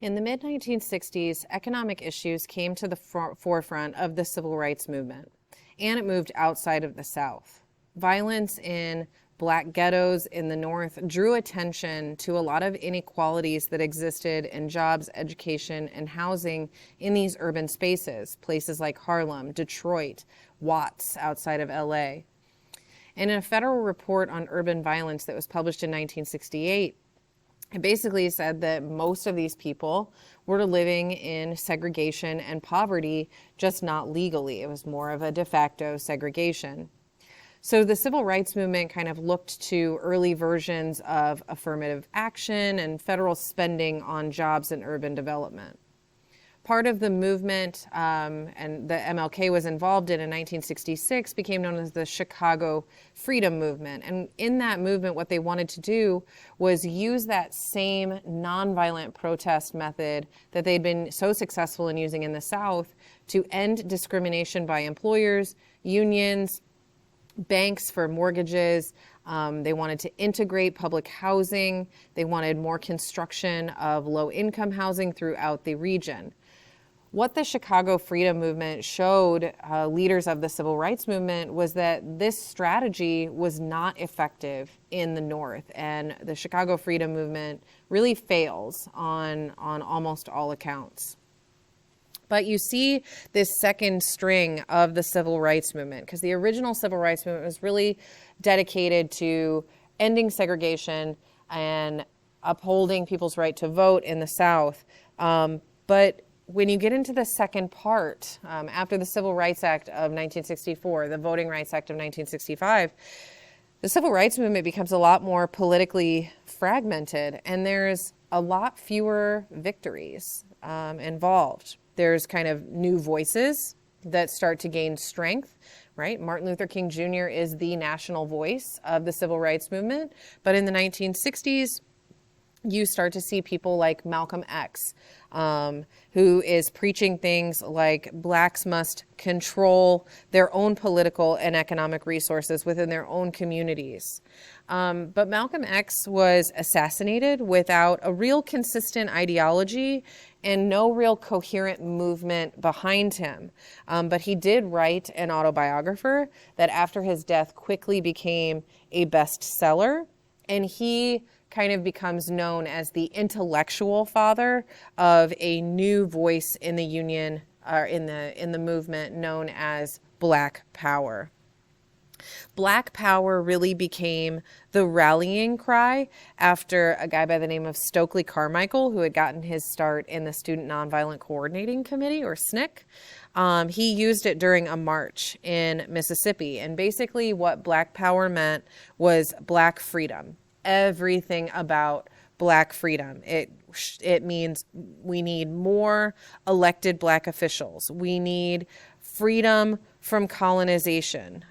In the mid-1960s, economic issues came to the forefront of the civil rights movement, and it moved outside of the South. Violence in black ghettos in the North drew attention to a lot of inequalities that existed in jobs, education, and housing in these urban spaces, places like Harlem, Detroit, Watts outside of LA. And in a federal report on urban violence that was published in 1968, it basically said that most of these people were living in segregation and poverty, just not legally. It was more of a de facto segregation. So the civil rights movement kind of looked to early versions of affirmative action and federal spending on jobs and urban development. Part of the movement, and the MLK was involved in 1966, became known as the Chicago Freedom Movement. And in that movement, what they wanted to do was use that same nonviolent protest method that they'd been so successful in using in the South to end discrimination by employers, unions, banks for mortgages. They wanted to integrate public housing. They wanted more construction of low-income housing throughout the region. What the Chicago Freedom Movement showed leaders of the civil rights movement was that this strategy was not effective in the North, and the Chicago Freedom Movement really fails on almost all accounts. But you see this second string of the civil rights movement, because the original civil rights movement was really dedicated to ending segregation and upholding people's right to vote in the South. But when you get into the second part, after the Civil Rights Act of 1964, the Voting Rights Act of 1965, the civil rights movement becomes a lot more politically fragmented, and there's a lot fewer victories involved. There's kind of new voices that start to gain strength, right? Martin Luther King Jr. is the national voice of the civil rights movement, but in the 1960s, you start to see people like Malcolm X, who is preaching things like blacks must control their own political and economic resources within their own communities. But Malcolm X was assassinated without a real consistent ideology and no real coherent movement behind him. But he did write an autobiography that after his death quickly became a bestseller, and he kind of becomes known as the intellectual father of a new voice in the union, or in the movement known as Black Power. Black Power really became the rallying cry after a guy by the name of Stokely Carmichael, who had gotten his start in the Student Nonviolent Coordinating Committee, or SNCC. He used it during a march in Mississippi, and basically what Black Power meant was black freedom. Everything about black freedom. It means we need more elected black officials. We need freedom from colonization.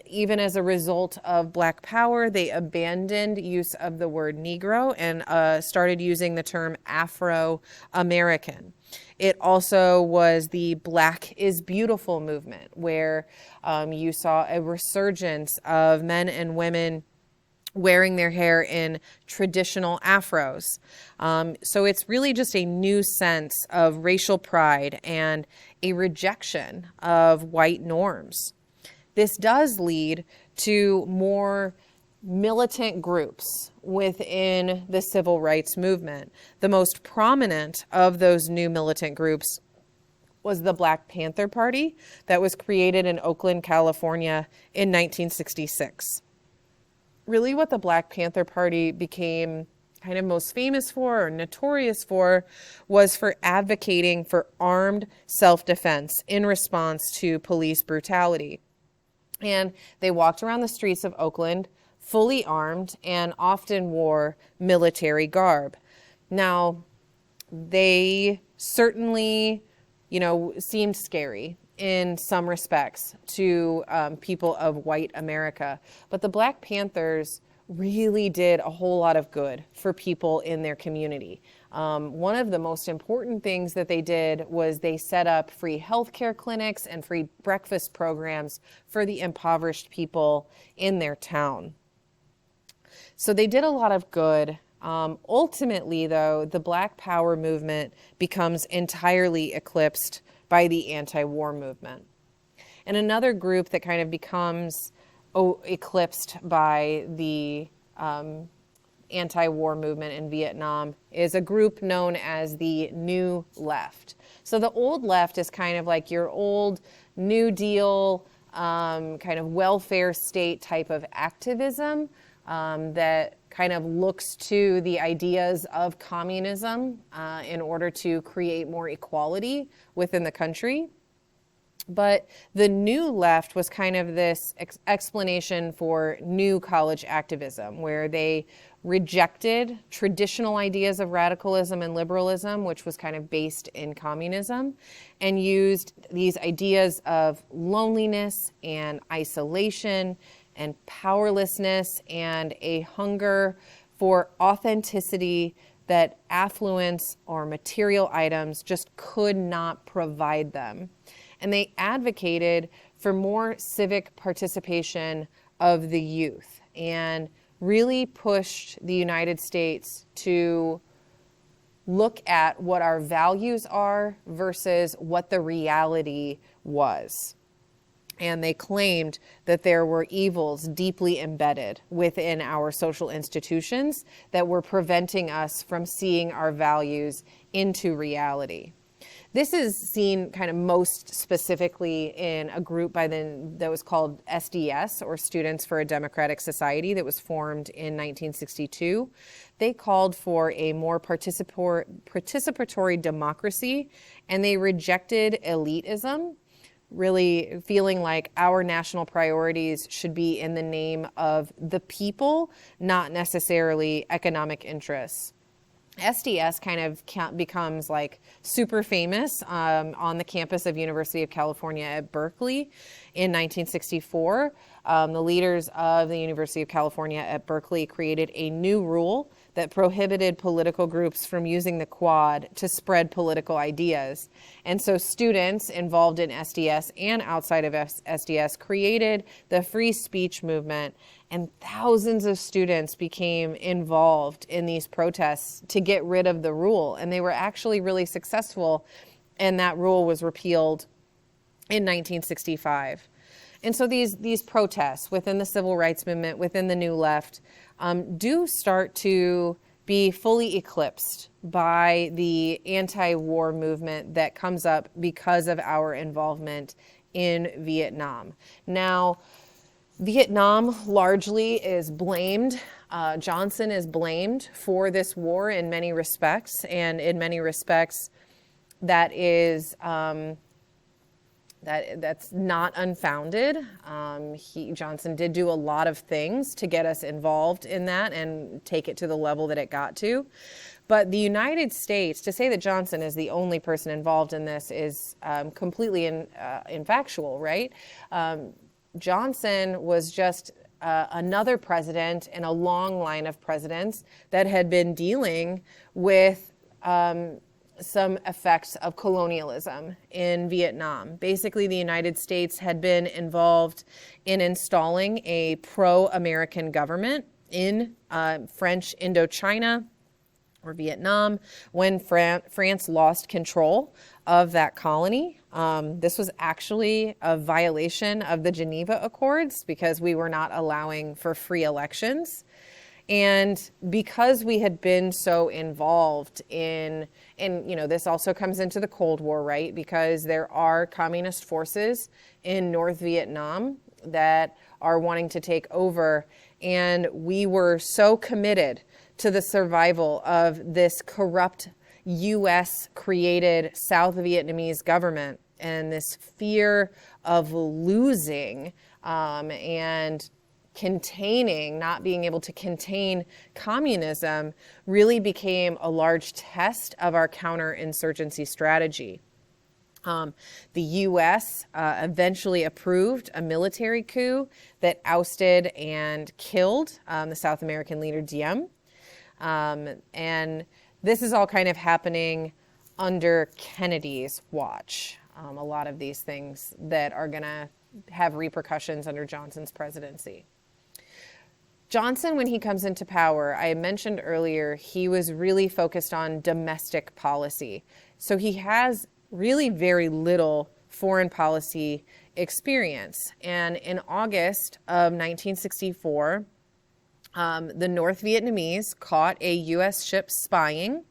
Even as a result of Black Power, they abandoned use of the word Negro and started using the term Afro-American. It also was the Black is Beautiful movement, where you saw a resurgence of men and women wearing their hair in traditional afros. So it's really just a new sense of racial pride and a rejection of white norms. This does lead to more militant groups within the civil rights movement. The most prominent of those new militant groups was the Black Panther Party that was created in Oakland, California in 1966. Really what the Black Panther Party became kind of most famous for, or notorious for, was for advocating for armed self-defense in response to police brutality. And they walked around the streets of Oakland fully armed and often wore military garb. Now, they certainly, seemed scary in some respects to people of white America. But the Black Panthers really did a whole lot of good for people in their community. One of the most important things that they did was they set up free healthcare clinics and free breakfast programs for the impoverished people in their town. So they did a lot of good Ultimately, though, the Black Power movement becomes entirely eclipsed by the anti-war movement. And another group that kind of becomes eclipsed by the anti-war movement in Vietnam is a group known as the New Left. So the old left is kind of like your old New Deal, kind of welfare state type of activism that kind of looks to the ideas of communism in order to create more equality within the country. But the New Left was kind of this explanation for new college activism, where they rejected traditional ideas of radicalism and liberalism, which was kind of based in communism, and used these ideas of loneliness and isolation and powerlessness and a hunger for authenticity that affluence or material items just could not provide them. And they advocated for more civic participation of the youth and really pushed the United States to look at what our values are versus what the reality was. And they claimed that there were evils deeply embedded within our social institutions that were preventing us from seeing our values into reality. This is seen kind of most specifically in a group that was called SDS, or Students for a Democratic Society, that was formed in 1962. They called for a more participatory democracy, and they rejected elitism, really feeling like our national priorities should be in the name of the people, not necessarily economic interests. SDS kind of becomes like super famous on the campus of University of California at Berkeley in 1964. The leaders of the University of California at Berkeley created a new rule that prohibited political groups from using the quad to spread political ideas. And so students involved in SDS and outside of SDS created the free speech movement, and thousands of students became involved in these protests to get rid of the rule. And they were actually really successful, and that rule was repealed in 1965. And so these protests within the civil rights movement, within the New Left, do start to be fully eclipsed by the anti-war movement that comes up because of our involvement in Vietnam. Now, Vietnam largely is blamed. Johnson is blamed for this war in many respects, and in many respects, that is that's not unfounded. Johnson did do a lot of things to get us involved in that and take it to the level that it got to. But the United States, to say that Johnson is the only person involved in this is completely infactual, right? Johnson was just another president in a long line of presidents that had been dealing with some effects of colonialism in Vietnam. Basically, the United States had been involved in installing a pro-American government in French Indochina or Vietnam when France lost control of that colony. This was actually a violation of the Geneva Accords because we were not allowing for free elections. And because we had been so involved in this also comes into the Cold War, right? Because there are communist forces in North Vietnam that are wanting to take over. And we were so committed to the survival of this corrupt U.S. created South Vietnamese government and this fear of losing and not being able to contain communism really became a large test of our counterinsurgency strategy. The U.S. Eventually approved a military coup that ousted and killed the South American leader Diem. And this is all kind of happening under Kennedy's watch. A lot of these things that are going to have repercussions under Johnson's presidency. Johnson, when he comes into power, I mentioned earlier, he was really focused on domestic policy. So he has really very little foreign policy experience. And in August of 1964, the North Vietnamese caught a U.S. ship spying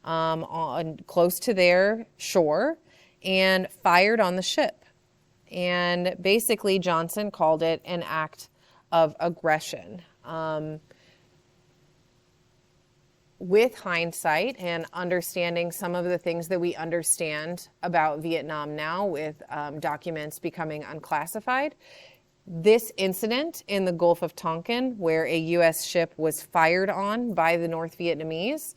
close to their shore and fired on the ship. And basically, Johnson called it an act of aggression. With hindsight and understanding some of the things that we understand about Vietnam now, with documents becoming unclassified, this incident in the Gulf of Tonkin, where a U.S. ship was fired on by the North Vietnamese,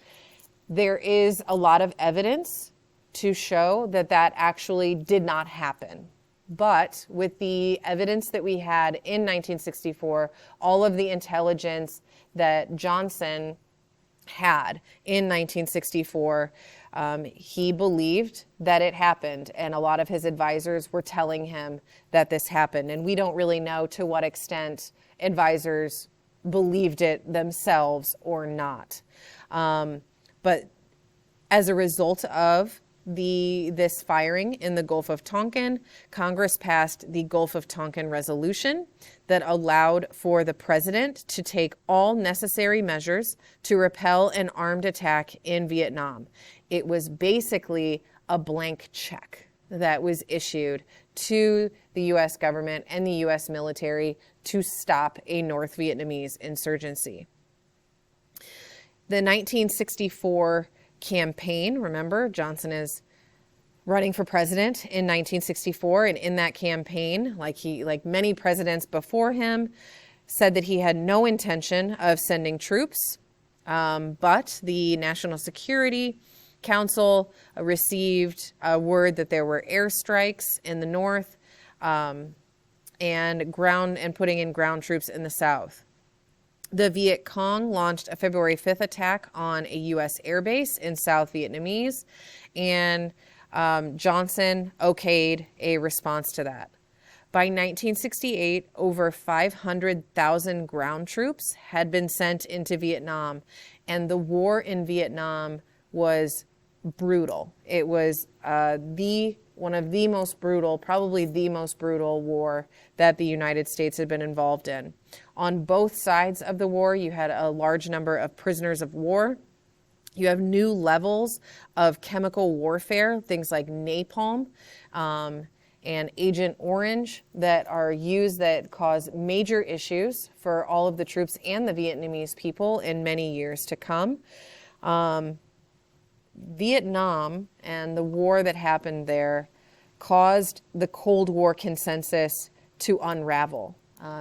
there is a lot of evidence to show that that actually did not happen. But with the evidence that we had in 1964, all of the intelligence that Johnson had in 1964, he believed that it happened, and a lot of his advisors were telling him that this happened. And we don't really know to what extent advisors believed it themselves or not. But as a result of this firing in the Gulf of Tonkin, Congress passed the Gulf of Tonkin Resolution that allowed for the president to take all necessary measures to repel an armed attack in Vietnam. It was basically a blank check that was issued to the U.S. government and the U.S. military to stop a North Vietnamese insurgency. The 1964 campaign, remember, Johnson is running for president in 1964, and in that campaign, like many presidents before him, said that he had no intention of sending troops, but the National Security Council received a word that there were airstrikes in the north and putting in ground troops in the south. The Viet Cong launched a February 5th attack on a U.S. airbase in South Vietnamese, and Johnson okayed a response to that. By 1968, over 500,000 ground troops had been sent into Vietnam, and the war in Vietnam was brutal. It was one of the most brutal, probably the most brutal war that the United States had been involved in. On both sides of the war, you had a large number of prisoners of war. You have new levels of chemical warfare, things like napalm and Agent Orange that are used that cause major issues for all of the troops and the Vietnamese people in many years to come. Vietnam and the war that happened there caused the Cold War consensus to unravel.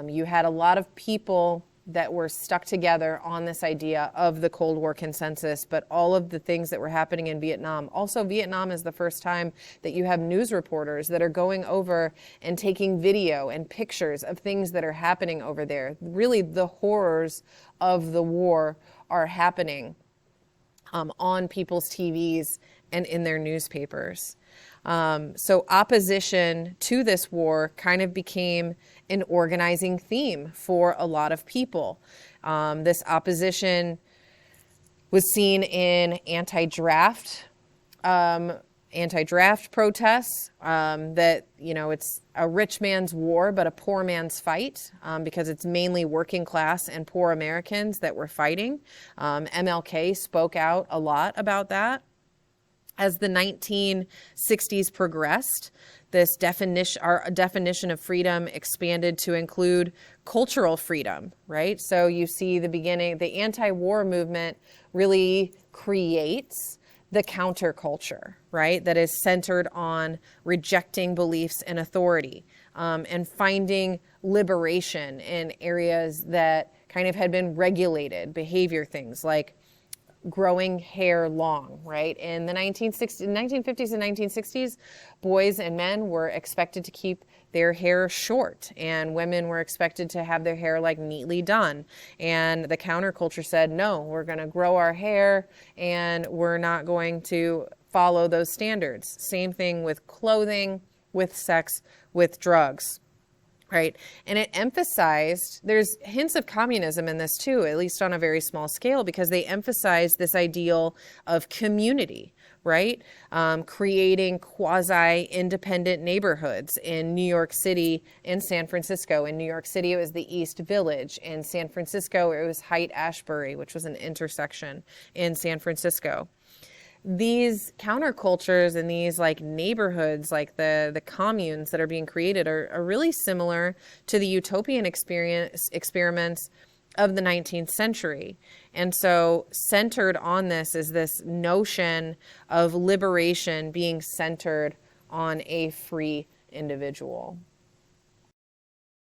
You had a lot of people that were stuck together on this idea of the Cold War consensus, but all of the things that were happening in Vietnam. Also, Vietnam is the first time that you have news reporters that are going over and taking video and pictures of things that are happening over there. Really, the horrors of the war are happening on people's TVs and in their newspapers. So opposition to this war kind of became an organizing theme for a lot of people. This opposition was seen in anti-draft protests, that, it's a rich man's war, but a poor man's fight, because it's mainly working class and poor Americans that were fighting. MLK spoke out a lot about that. As the 1960s progressed, our definition of freedom expanded to include cultural freedom, right? So you see the anti-war movement really creates the counterculture, right? That is centered on rejecting beliefs and authority, and finding liberation in areas that kind of had been regulated behavior, things like growing hair long, right? In the 1950s and 1960s, boys and men were expected to keep their hair short, and women were expected to have their hair neatly done. And the counterculture said, no, we're going to grow our hair and we're not going to follow those standards. Same thing with clothing, with sex, with drugs. right? And it emphasized, there's hints of communism in this too, at least on a very small scale, because they emphasize this ideal of community, right? Creating quasi-independent neighborhoods in New York City and San Francisco. In New York City, it was the East Village. In San Francisco, it was Haight-Ashbury, which was an intersection in San Francisco. These countercultures and these like neighborhoods, like the communes that are being created, are really similar to the utopian experiments of the 19th century. And so centered on this is this notion of liberation being centered on a free individual.